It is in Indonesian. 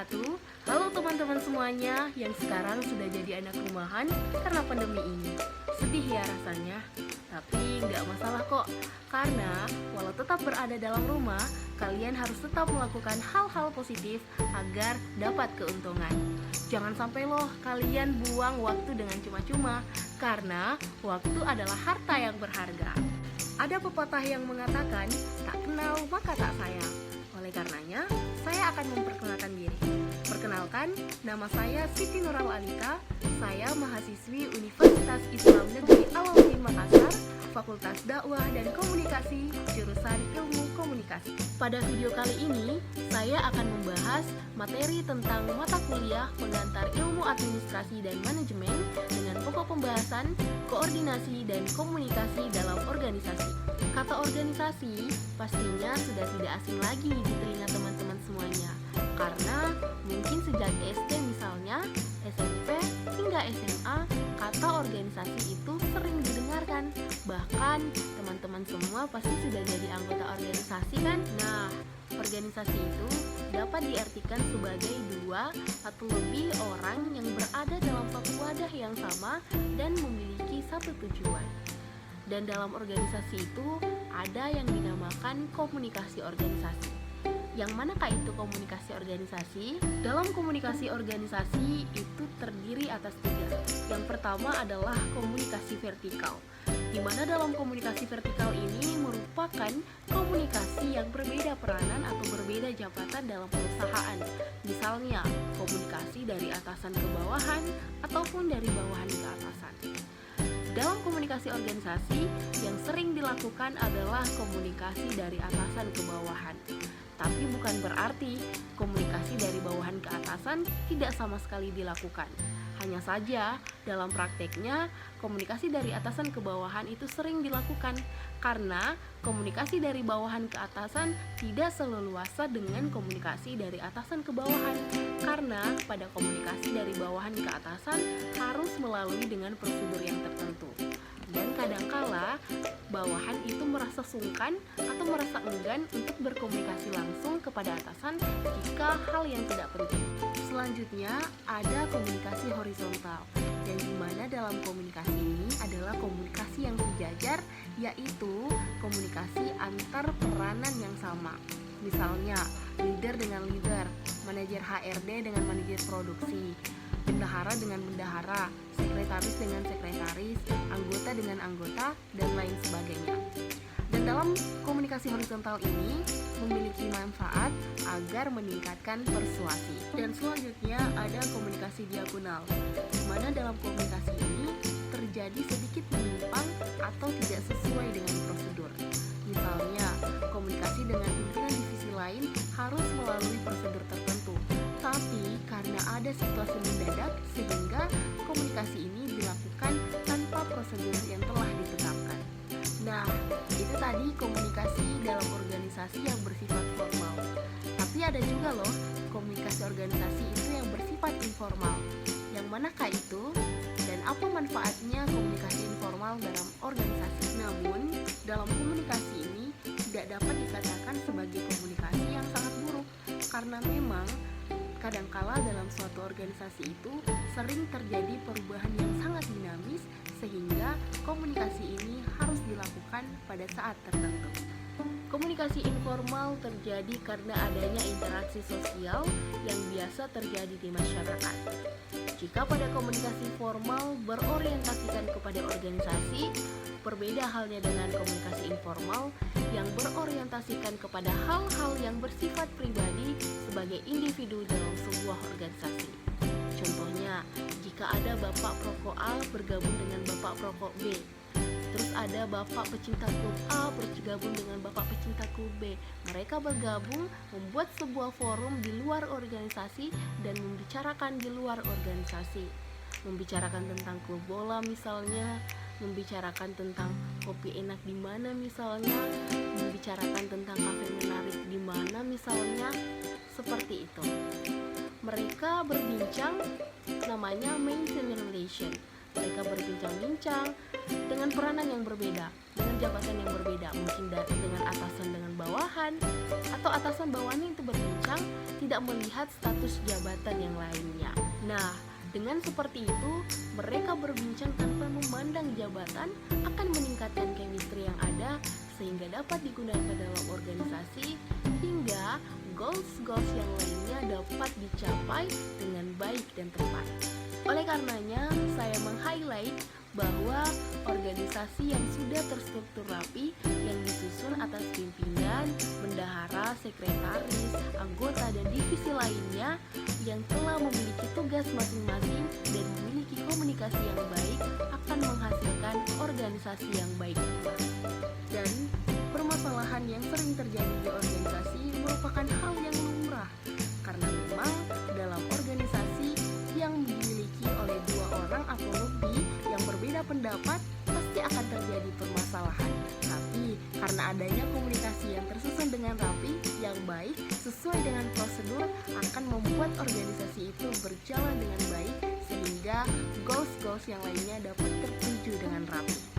wabarakatuh. Halo teman-teman semuanya yang sekarang sudah jadi anak rumahan karena pandemi ini. Sedih ya rasanya, tapi nggak masalah kok. Karena walau tetap berada dalam rumah, kalian harus tetap melakukan hal-hal positif agar dapat keuntungan. Jangan sampai loh kalian buang waktu dengan cuma-cuma, karena waktu adalah harta yang berharga. Ada pepatah yang mengatakan, tak kenal maka tak sayang. Oleh karenanya, saya akan memperkenalkan diri. Perkenalkan, nama saya Siti Nural Alika. Saya mahasiswi Universitas Islam Negeri Alauddin Makassar, Fakultas Dakwah dan Komunikasi, jurusan Ilmu Komunikasi. Pada video kali ini, saya akan membahas materi tentang mata kuliah pengantar ilmu administrasi dan manajemen dengan pokok pembahasan koordinasi dan komunikasi dalam organisasi. Kata organisasi pastinya sudah tidak asing lagi di telinga teman-teman semuanya, karena mungkin sejak SD misalnya, SMP hingga SMA, kata organisasi itu sering didengarkan. Bahkan teman-teman semua pasti sudah jadi anggota organisasi kan? Nah, organisasi itu dapat diartikan sebagai dua atau lebih orang yang berada dalam satu wadah yang sama dan memiliki satu tujuan. Dan dalam organisasi itu ada yang dinamakan komunikasi organisasi. Yang manakah itu komunikasi organisasi? Dalam komunikasi organisasi itu terdiri atas 3. Yang pertama adalah komunikasi vertikal, di mana dalam komunikasi vertikal ini merupakan komunikasi yang berbeda peranan atau berbeda jabatan dalam perusahaan. Misalnya, komunikasi dari atasan ke bawahan ataupun dari bawahan ke atasan. Dalam komunikasi organisasi, yang sering dilakukan adalah komunikasi dari atasan ke bawahan. Tapi bukan berarti komunikasi dari bawahan ke atasan tidak sama sekali dilakukan. Hanya saja dalam prakteknya komunikasi dari atasan ke bawahan itu sering dilakukan karena komunikasi dari bawahan ke atasan tidak seleluasa dengan komunikasi dari atasan ke bawahan. Karena pada komunikasi dari bawahan ke atasan harus melalui dengan prosedur yang tertentu. Dan kadangkala bawahan itu merasa sungkan atau merasa enggan untuk berkomunikasi langsung kepada atasan jika hal yang tidak penting. Selanjutnya ada komunikasi horizontal, yang dimana dalam komunikasi ini adalah komunikasi yang sejajar, yaitu komunikasi antar peranan yang sama. Misalnya leader dengan leader, manajer HRD dengan manajer produksi, bendahara dengan bendahara, sekretaris dengan sekretaris, anggota dengan anggota, dan lain sebagainya. Dan dalam komunikasi horizontal ini memiliki manfaat agar meningkatkan persuasi. Dan selanjutnya ada komunikasi diagonal, di mana dalam komunikasi ini terjadi sedikit menyimpang atau tidak sesuai dengan prosedur. Misalnya, komunikasi dengan pimpinan divisi lain harus melalui prosedur tertentu. Tapi karena ada situasi mendadak sehingga komunikasi ini dilakukan tanpa prosedur yang telah ditetapkan. Nah, itu tadi komunikasi dalam organisasi yang bersifat formal. Tapi ada juga loh komunikasi organisasi itu yang bersifat informal. Yang manakah itu? Dan apa manfaatnya komunikasi informal dalam organisasi? Namun, dalam komunikasi ini tidak dapat dikatakan sebagai komunikasi yang sangat buruk, karena memang kadangkala dalam suatu organisasi itu sering terjadi perubahan yang sangat dinamis sehingga komunikasi ini harus dilakukan pada saat tertentu. Komunikasi informal terjadi karena adanya interaksi sosial yang biasa terjadi di masyarakat. Jika pada komunikasi formal berorientasikan kepada organisasi, berbeda halnya dengan komunikasi informal yang berorientasikan kepada hal-hal yang bersifat pribadi sebagai individu dalam sebuah organisasi. Contohnya, jika ada Bapak Proko A bergabung dengan Bapak Proko B, terus ada Bapak pecinta klub A bergabung dengan Bapak pecinta klub B. Mereka bergabung membuat sebuah forum di luar organisasi dan membicarakan di luar organisasi. Membicarakan tentang klub bola misalnya, membicarakan tentang kopi enak di mana misalnya, membicarakan tentang kafe menarik di mana misalnya, seperti itu. Mereka berbincang, namanya maintain relation. Mereka berbincang-bincang dengan dengan peranan yang berbeda, dengan jabatan yang berbeda, mungkin dengan atasan dengan bawahan, atau atasan bawahan itu berbincang tidak melihat status jabatan yang lainnya. Nah, dengan seperti itu, mereka berbincang tanpa memandang jabatan akan meningkatkan chemistry yang ada sehingga dapat digunakan dalam organisasi hingga goals yang lainnya dapat dicapai dengan baik dan tepat. Oleh karenanya, saya meng-highlight bahwa organisasi yang sudah terstruktur rapi yang disusun atas pimpinan, bendahara, sekretaris, anggota, dan divisi lainnya yang telah memiliki tugas masing-masing dan memiliki komunikasi yang baik akan menghasilkan organisasi yang baik pula. Dan permasalahan yang sering terjadi di organisasi merupakan hal yang lumrah karena memang dalam organisasi yang dimiliki oleh dua orang atau lebih yang berbeda pendapat pasti akan terjadi permasalahan. Tapi karena adanya komunikasi yang tersusun dengan rapi, yang baik, sesuai dengan prosedur akan membuat organisasi itu berjalan dengan baik sehingga goals yang lainnya dapat tertuju dengan rapi.